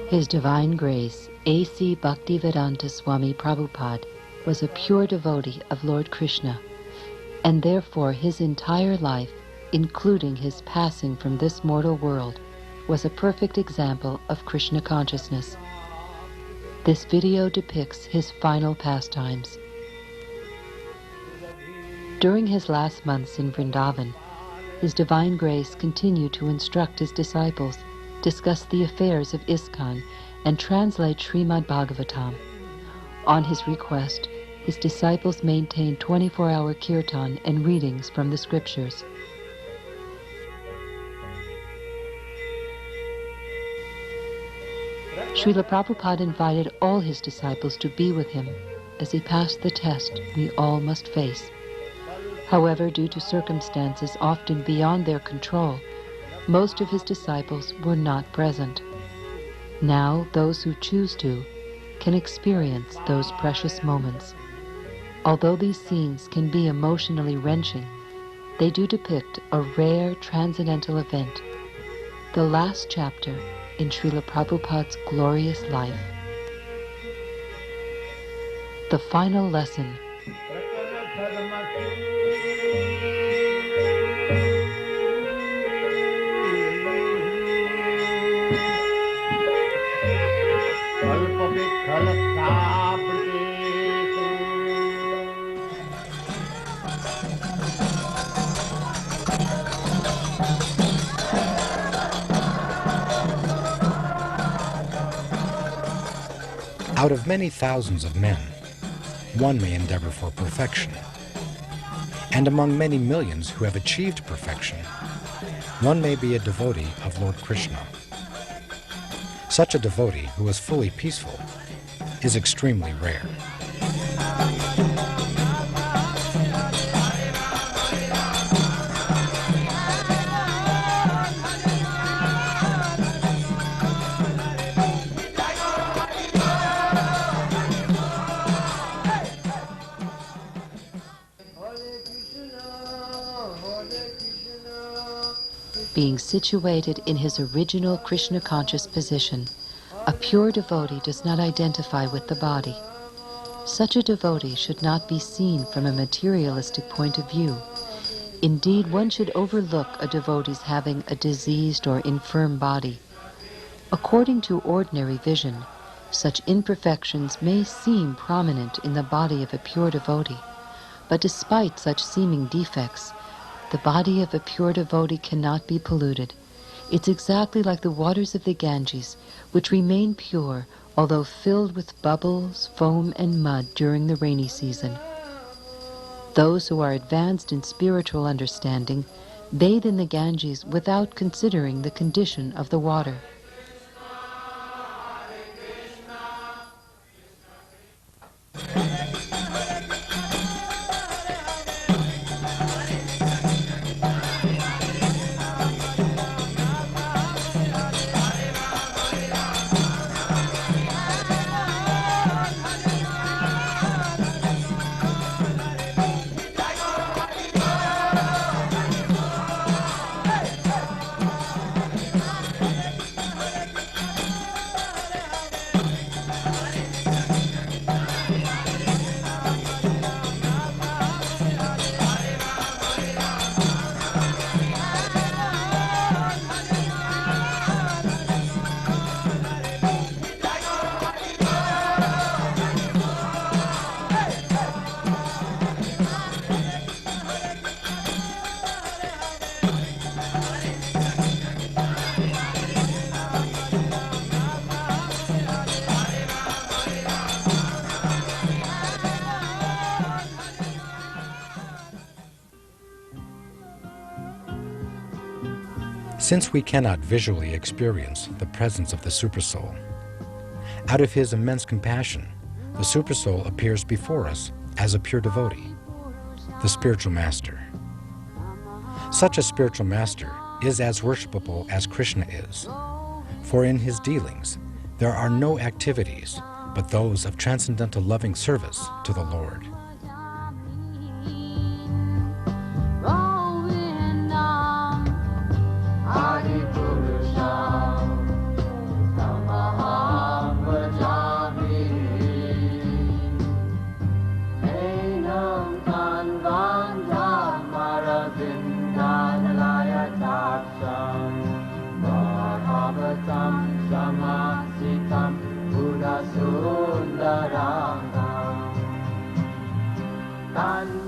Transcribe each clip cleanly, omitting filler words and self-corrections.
His Divine Grace, A.C.Bhaktivedanta Swami Prabhupada, was a pure devotee of Lord Krishna, and therefore his entire life, including his passing from this mortal world, was a perfect example of Krishna consciousness. This video depicts his final pastimes. During his last months in Vrindavan, His Divine Grace continued to instruct his disciples, discuss the affairs of ISKCON, and translate Srimad Bhagavatam. On his request, his disciples maintained 24-hour kirtan and readings from the scriptures. Srila Prabhupada invited all his disciples to be with him as he passed the test we all must face. However, due to circumstances often beyond their control, most of his disciples were not present. Now, those who choose to can experience those precious moments. Although these scenes can be emotionally wrenching, they do depict a rare transcendental event, the last chapter in Srila Prabhupada's glorious life. The final lesson. Out of many thousands of men, one may endeavor for perfection. And among many millions who have achieved perfection, one may be a devotee of Lord Krishna. Such a devotee who is fully peaceful is extremely rare. Being situated in his original Krishna-conscious position, a pure devotee does not identify with the body. Such a devotee should not be seen from a materialistic point of view. Indeed, one should overlook a devotee's having a diseased or infirm body. According to ordinary vision, such imperfections may seem prominent in the body of a pure devotee, but despite such seeming defects, the body of a pure devotee cannot be polluted. It's exactly like the waters of the Ganges, which remain pure, although filled with bubbles, foam, and mud during the rainy season. Those who are advanced in spiritual understanding bathe in the Ganges without considering the condition of the water. Since we cannot visually experience the presence of the Supersoul, out of his immense compassion, the Supersoul appears before us as a pure devotee, the spiritual master. Such a spiritual master is as worshipable as Krishna is, for in his dealings there are no activities but those of transcendental loving service to the Lord. Adi Purusha, Namaha.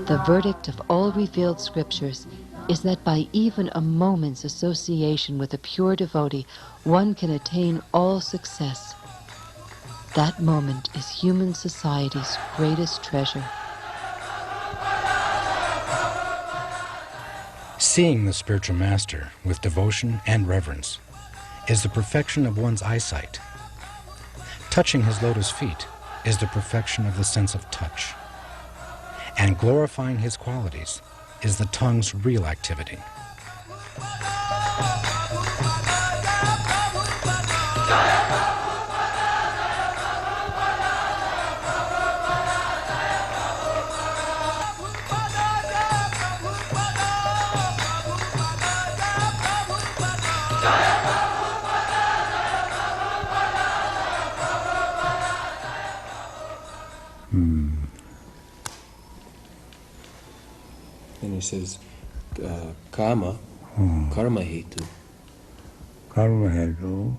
The verdict of all revealed scriptures is that by even a moment's association with a pure devotee, one can attain all success. That moment is human society's greatest treasure. Seeing the spiritual master with devotion and reverence is the perfection of one's eyesight. Touching his lotus feet is the perfection of the sense of touch. And glorifying his qualities is the tongue's real activity. And he says, karma, karma hetu. Karma hetu,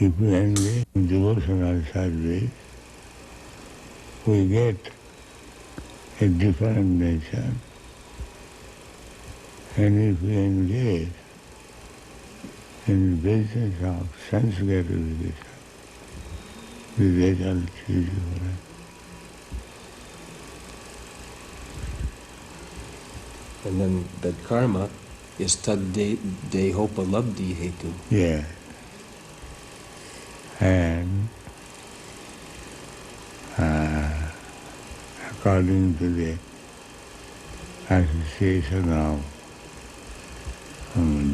if we engage in devotional service, we get a different nature. And if we engage in the business of sense gratification, the result is different. And then that karma is tad dehopalabdhi hetu. Yeah. And according to the association of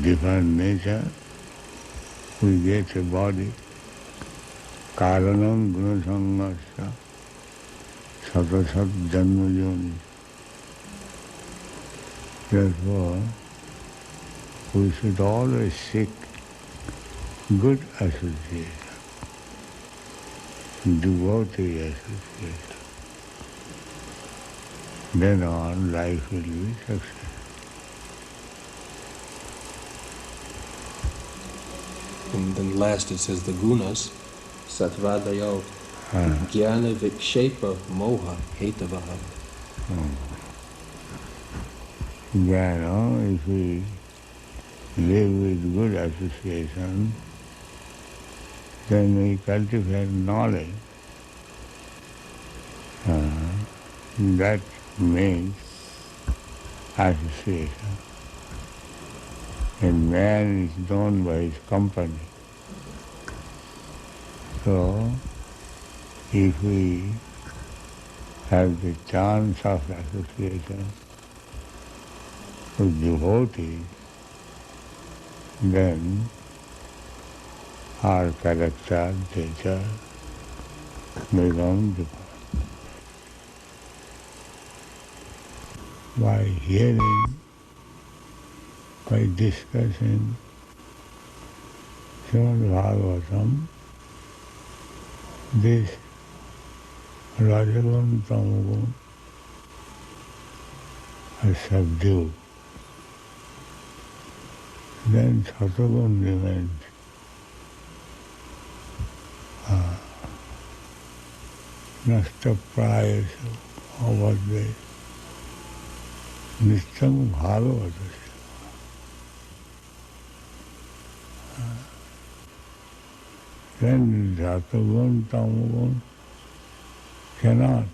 different nature, we get a body. Karanam gunasangasya satasat janmajoni. Therefore, we should always seek good association, devotee association. Then on, life will be successful. And then last it says the gunas, satvadayo, jnana vikshepa moha hetavaha. Jnana, if we live with good association, then we cultivate knowledge. That means association. And man is known by his company. So, if we have the chance of association with devotees, then our character, nature become different. By hearing, by discussing Srimad Bhagavatam, this Rajagun Tamagun are subdued. Then Satagun remains. Nasta prayasa over there. Nistam Bhagavata. Then Satagun Tamagun cannot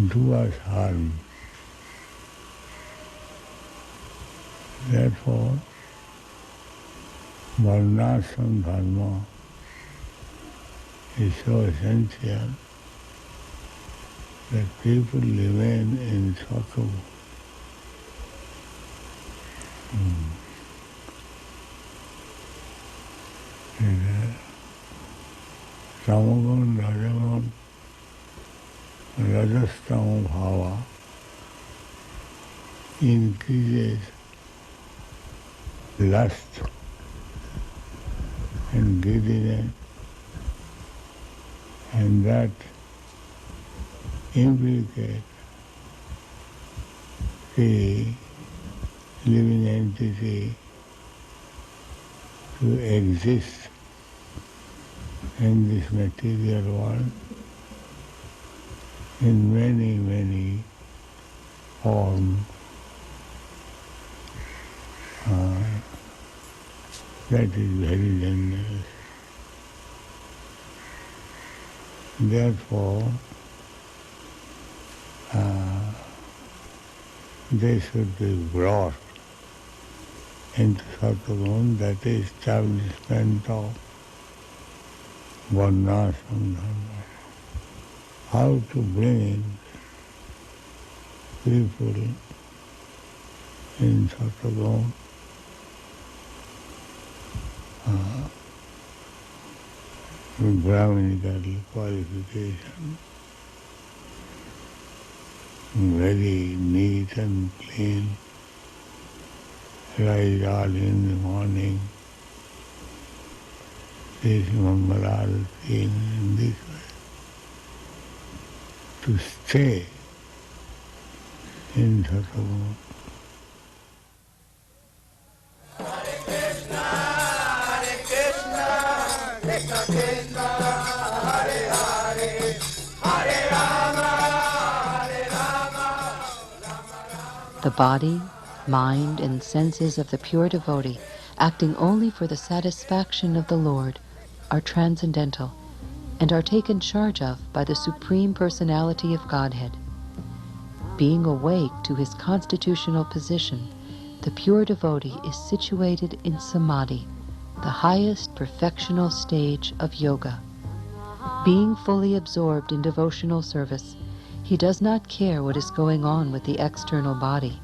do us harm. Therefore, varnashram dharma is so essential that people remain in sattva. Tamagun, rajagun, rajastama bhava increases lust and greediness, and that implicates the living entity to exist in this material world in many, many forms. That is very dangerous. Therefore, they should be brought into Sattva, that is establishment of Varnashram Dharma. How to bring people in Sattva with Brahminical qualification, very neat and clean, rise early in the morning, this Mangalarati in this way, to stay in Sattva. The body, mind, and senses of the pure devotee, acting only for the satisfaction of the Lord, are transcendental and are taken charge of by the Supreme Personality of Godhead. Being awake to his constitutional position, the pure devotee is situated in Samadhi, the highest perfectional stage of yoga. Being fully absorbed in devotional service, he does not care what is going on with the external body.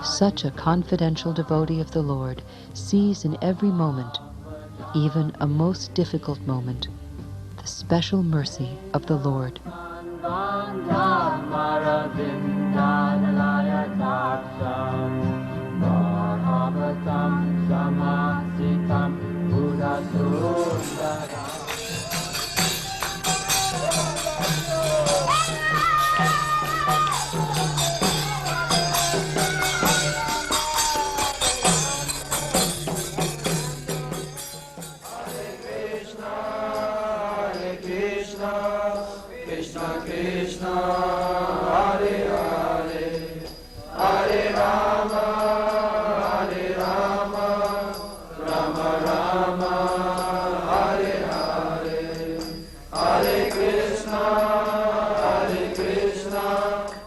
Such a confidential devotee of the Lord sees in every moment, even a most difficult moment, the special mercy of the Lord.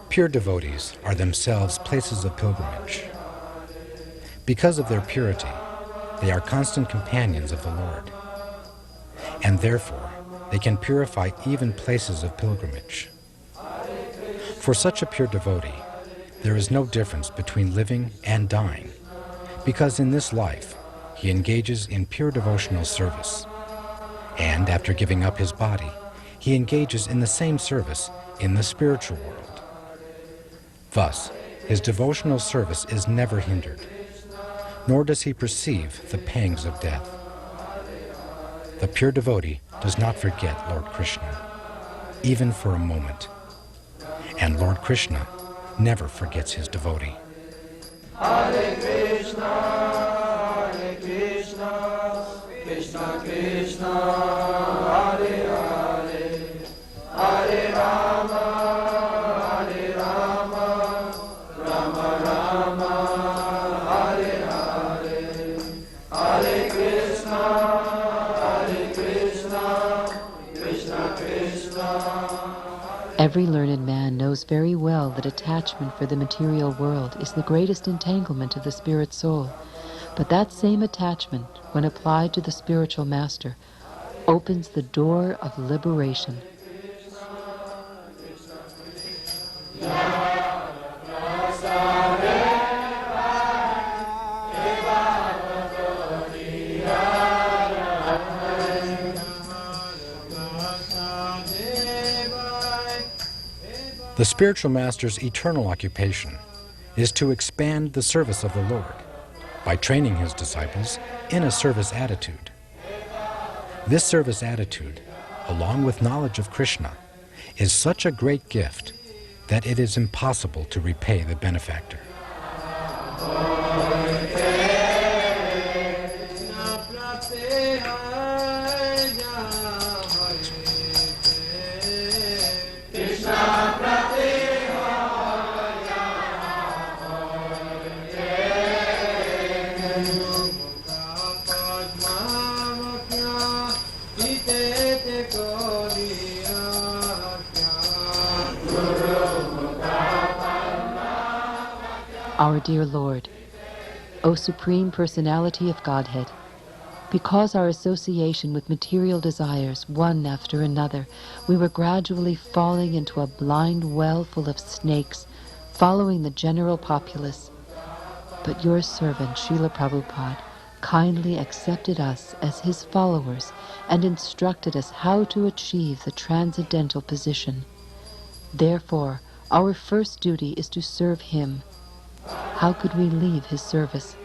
Pure devotees are themselves places of pilgrimage. Because of their purity, they are constant companions of the Lord, and therefore they can purify even places of pilgrimage. For such a pure devotee, there is no difference between living and dying, because in this life he engages in pure devotional service, and after giving up his body, he engages in the same service in the spiritual world. Thus, his devotional service is never hindered, nor does he perceive the pangs of death. The pure devotee does not forget Lord Krishna, even for a moment, and Lord Krishna never forgets his devotee. Hare Krishna, Krishna Krishna, Hare Hare, Hare Rama, Hare Rama, Rama Rama, Hare Hare, Hare Krishna, Krishna Krishna. Every learned man knows very well that attachment for the material world is the greatest entanglement of the spirit soul. But that same attachment, when applied to the spiritual master, opens the door of liberation. The spiritual master's eternal occupation is to expand the service of the Lord by training his disciples in a service attitude. This service attitude, along with knowledge of Krishna, is such a great gift that it is impossible to repay the benefactor. Our dear Lord, O Supreme Personality of Godhead, because our association with material desires, one after another, we were gradually falling into a blind well full of snakes, following the general populace. But your servant, Srila Prabhupada, kindly accepted us as his followers and instructed us how to achieve the transcendental position. Therefore, our first duty is to serve him. How could we leave his service?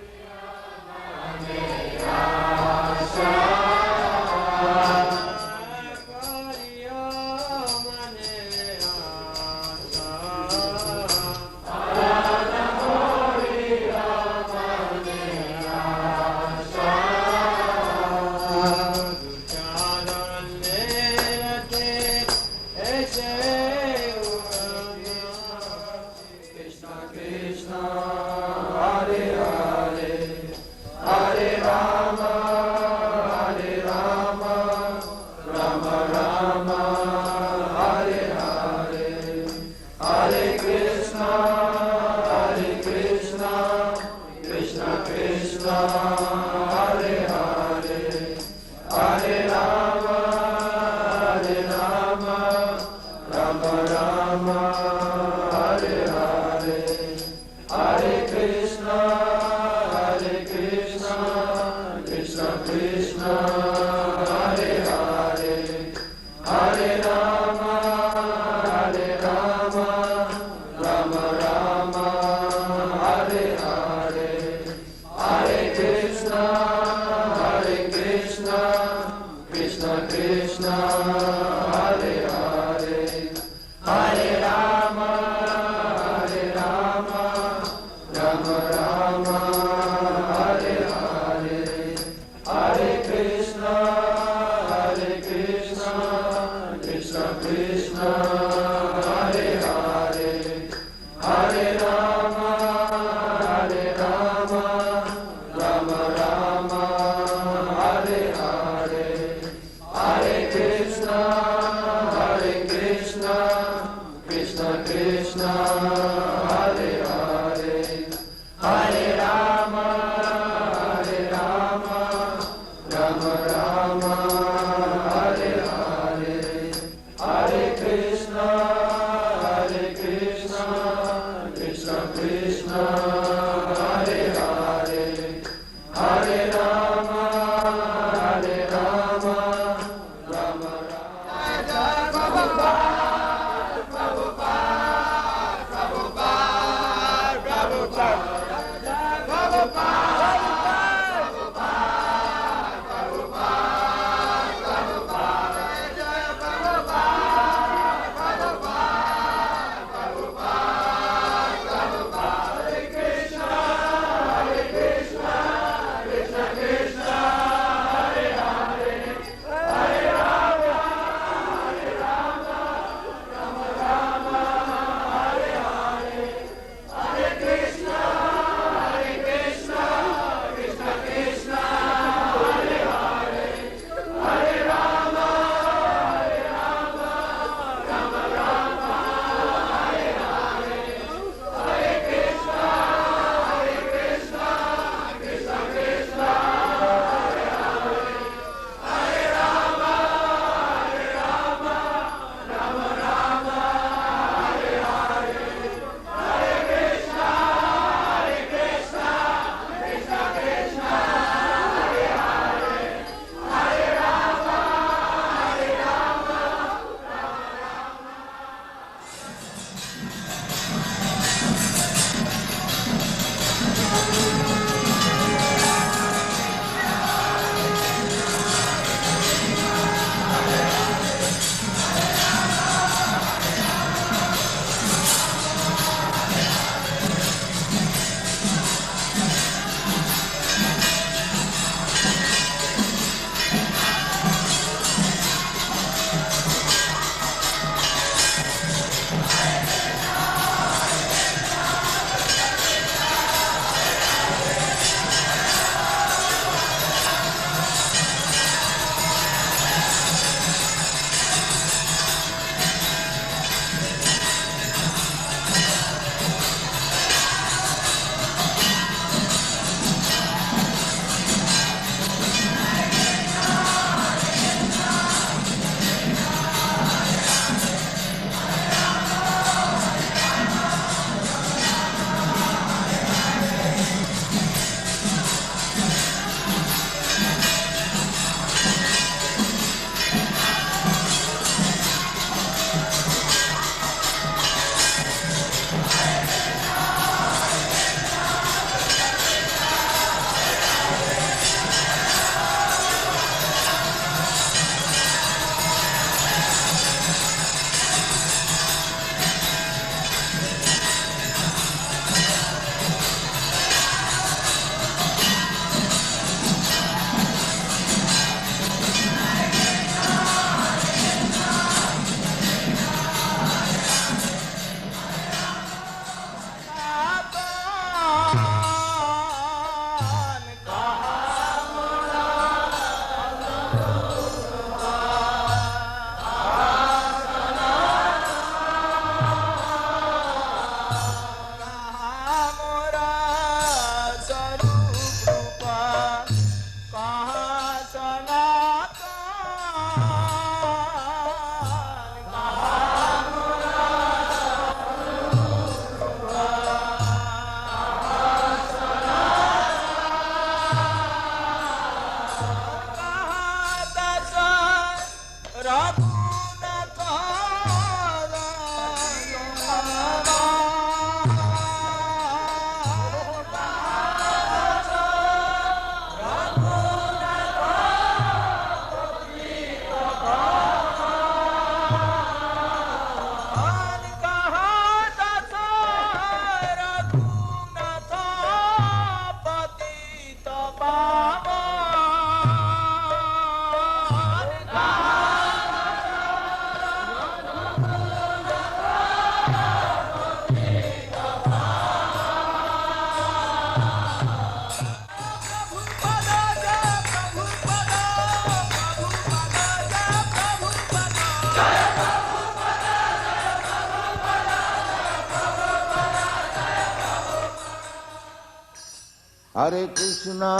Hare Krishna,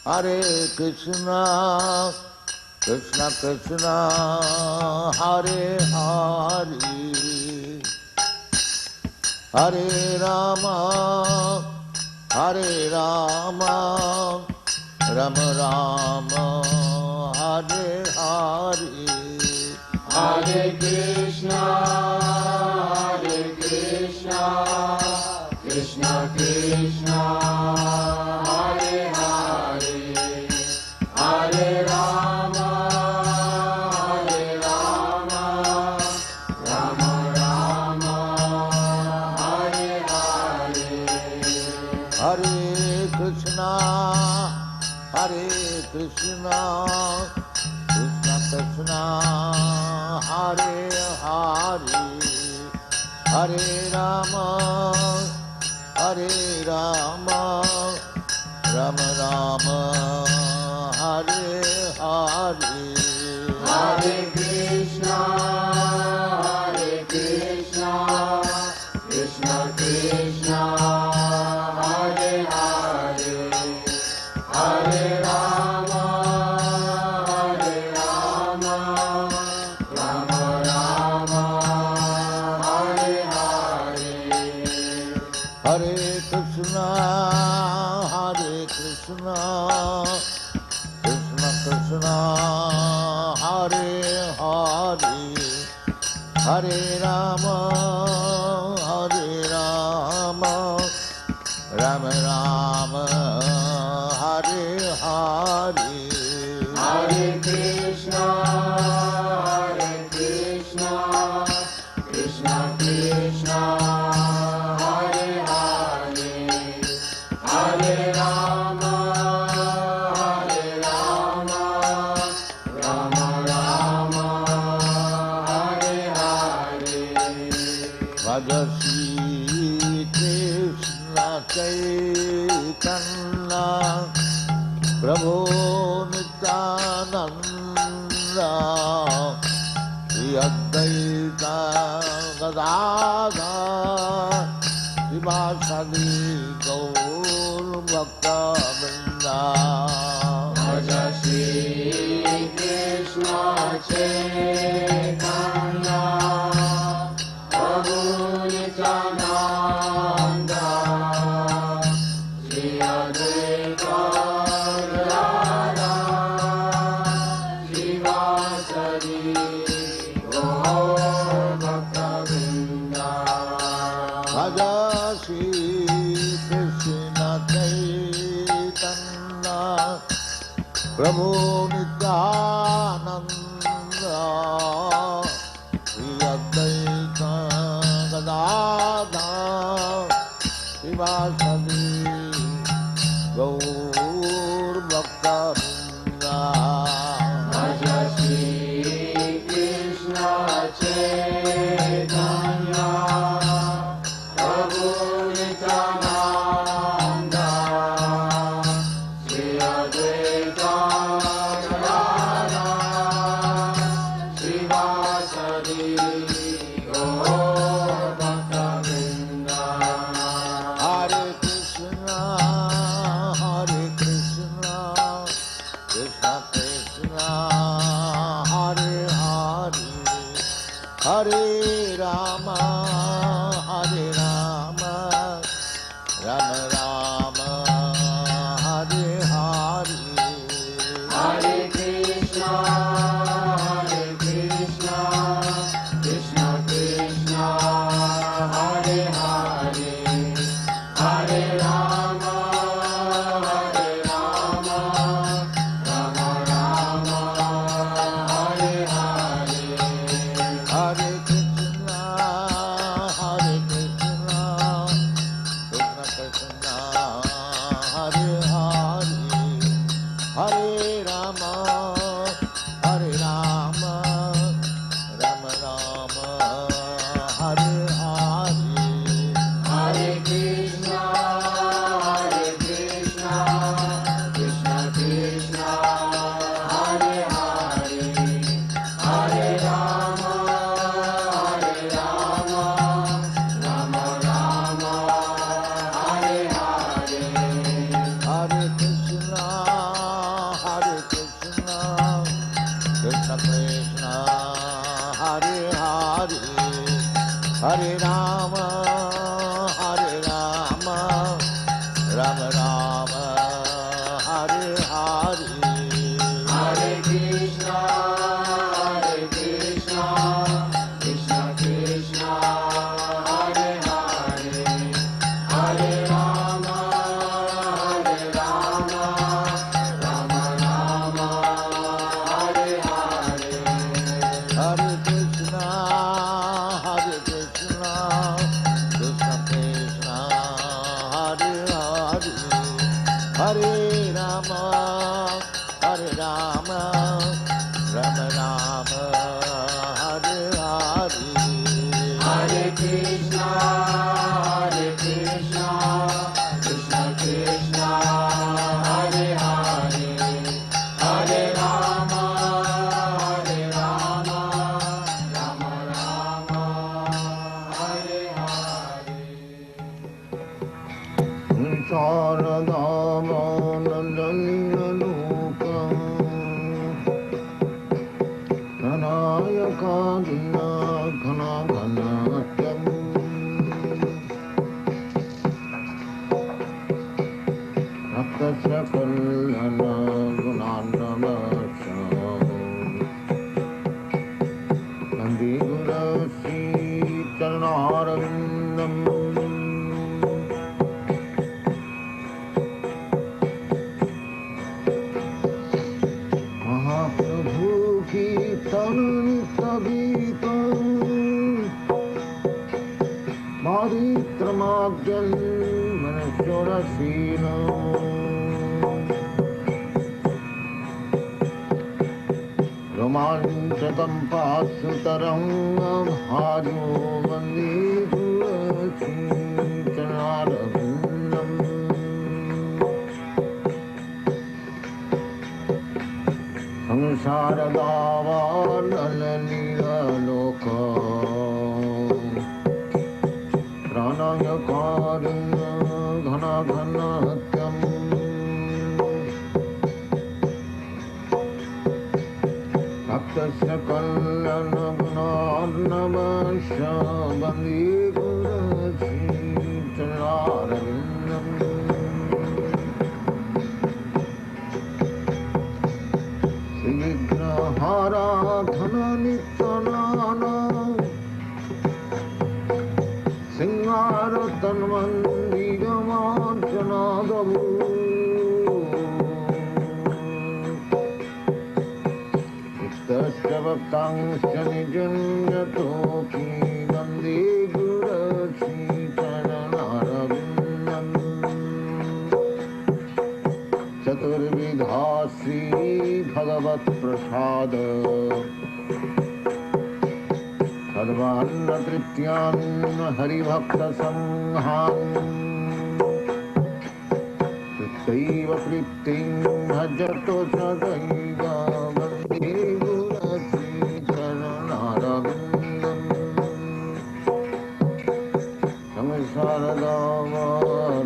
Hare Krishna, Krishna Krishna, Hare Hare, Hare Rama, Hare Rama, Rama Rama, Hare Hare, Hare Krishna, Krishna Krishna, Hare Hare, Hare Rama, Rama Rama, Hare Hare. Hare Krishna, Krishna Krishna, Hare Hare, Hare Rama, Rama Rama, Hare Hare. Hare Krishna, Krishna Krishna, Hare Hare, Hare Rama, Rama Rama, Hare Hare. Hare Krishna, Krishna Krishna, Hare Hare, Hare Rama, Rama Rama, Hare Hare. Hare Krishna, Krishna Krishna, Hare Hare, Hare Rama, Rama Rama, Hare Hare. Bhaja Shri Krishna Chaitanya, Prabhu Nityananda, Shri Advaita Gadadhar, Srivasadi Gaur Bhaktivinoda. Bhaja Shri Krishna Chaitanya, Prabhu Nityananda, Shri Advaita Gadadhar, Srivasadi Gaur Bhaktivinoda. Bhaja Shri Krishna Chaitanya, Prabhu Nityananda, Shri Advaita Gadadhar, Srivasadi Gaur Bhaktivinoda. Bhaja Shri Krishna Chaitanya, Prabhu Nityananda, Shri Advaita Gadadhar, Srivasadi Gaur Bhaktivinoda. Hare Krishna, Krishna Krishna, Hare Hare, Hare Rama, Rama Rama, Hare Hare. Hare Krishna, Krishna Krishna, Hare Hare, Hare Rama, Rama Rama, Hare Hare. Hare Krishna, Krishna Krishna, Rama Rama, Hare Hare, Hare Krishna, Krishna Krishna, Hare Hare, Hare Rama, Rama Rama, Hare Hare, Hare Krishna, Krishna Krishna, Hare Hare, Hare Rama, Rama Rama, Hare Hare, Hare Krishna, Krishna Krishna, Hare Hare, Hare Rama, Rama Rama, Hare Hare. Mahaprabhu ki tanitavitam Madhitramagyan Manasurasinam Romanchakam Pasutaram Bhajo Vande Gurachintanarabindam Samsaradavaranalilaloka Pranayakarunya Ghana Ghanatyam Bhaktasya Kalyana Gunarnavasya Bandi Gurachintanarabindam Hara Dhana Nityanana Singara Tanmandigamarjanadavu Iktasya Bhaktangsya Nijanjatoki Bandi Gurachintanarabindam Chaturvidhasri Bhagavat Prasada Sarvanna Trityan Haribhakta Sanghan Prittaiva Prittim Bhajato Sadaiva Vande Gurachintanarabindam Samsaradava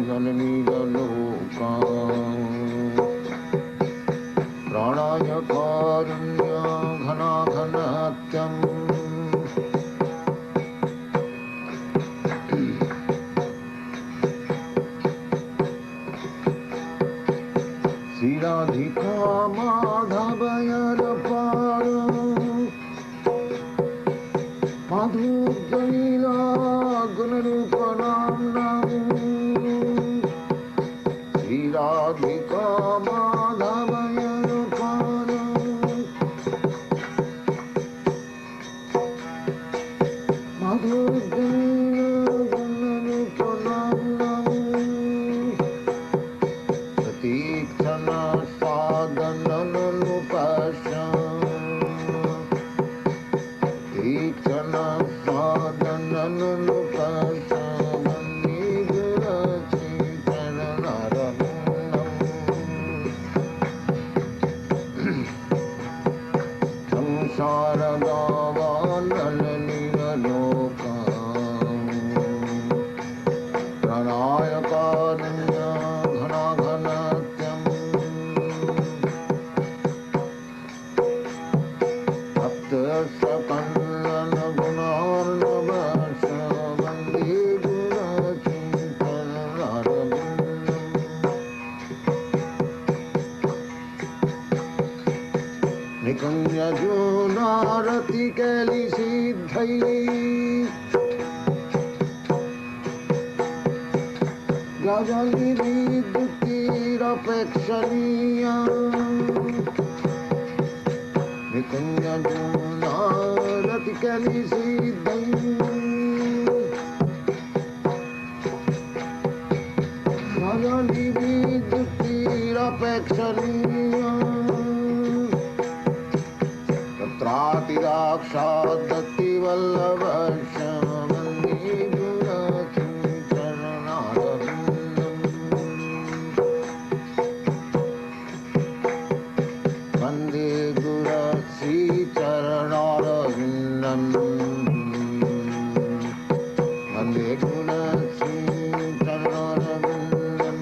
Nananigaloka Pranayakarunya Ghana Ghanatyam Siradhika Madhavayarapara Madhujaila Gunarupanam Siradhika Madhavayarapara Madhujaila Gunarupanam Satikshana Sadhananupasya Tikshana Sadhananupasya Bandi Gurachintanarabindam Samsaradavalanilaloka Pranayakarunya Ghana Ghanatyam Bhaktasya Kalyana Gunarnavasya Bandi Gurachintanarabindam Nikunjajunarati keli siddhai Gajali vidutirapekshaniya Nikunjajunarati keli siddhai Gajali vidutirapekshaniya Tatratirakshadati vallabhasya Vande Gurakim Charanarvindam Vande Gurasri Charanarvindam Vande Gurasri Charanarvindam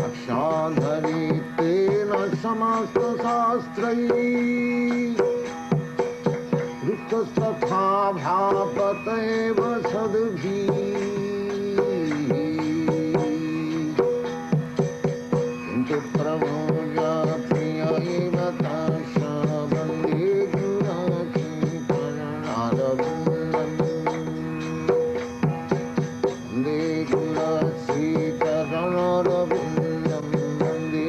Akshadhari Samasta Sastrai Ruktasatha Bhapateva Sadbhi Intu Prabhuja Priya Eva Tasha Vande Guraki Charanarvindam Vande Gurasri Charanarvindam Vande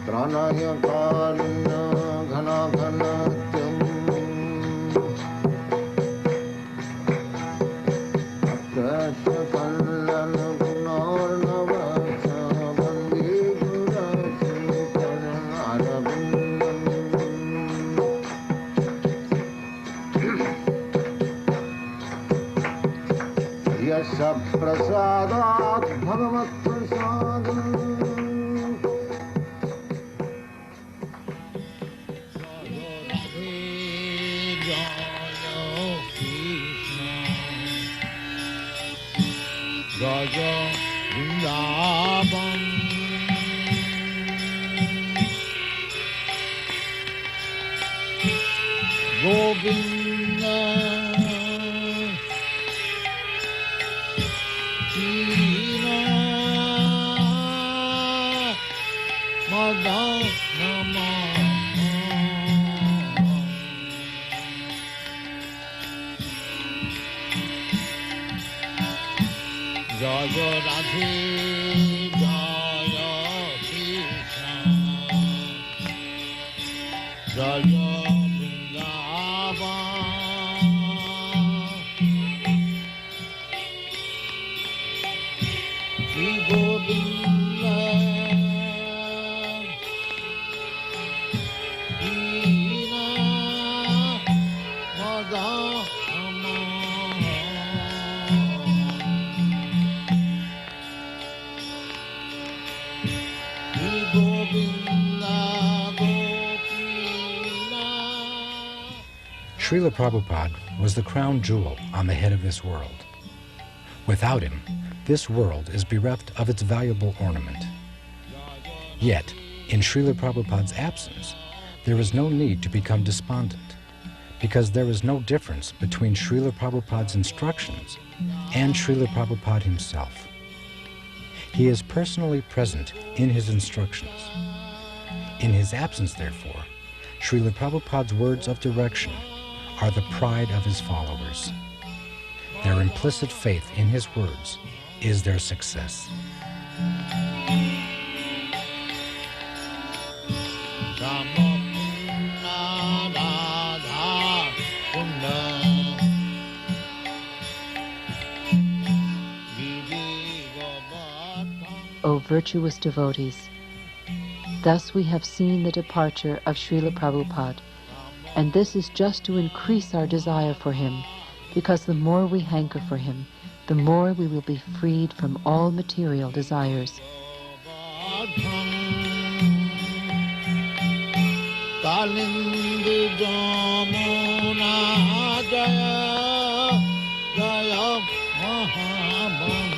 Pranaya-karuna ghana-ghanatyam Akasha-kallana-gunarnavasya Vande Gurasri Charanarvindam Yasya prasadat bhagavat prasadam Raja Vrindavan Govinda Krishna Madana Jaya Radhe Jaya Krishna Jaya Vrindavan Shri Govinda Krishna Madana Srila Prabhupada was the crown jewel on the head of this world. Without him, this world is bereft of its valuable ornament. Yet, in Srila Prabhupada's absence, there is no need to become despondent, because there is no difference between Srila Prabhupada's instructions and Srila Prabhupada himself. He is personally present in his instructions. In his absence, therefore, Srila Prabhupada's words of direction are the pride of his followers. Their implicit faith in his words is their success. O virtuous devotees, thus we have seen the departure of Srila Prabhupada, and this is just to increase our desire for him, because the more we hanker for him, the more we will be freed from all material desires. Jaya Jaya Mahabam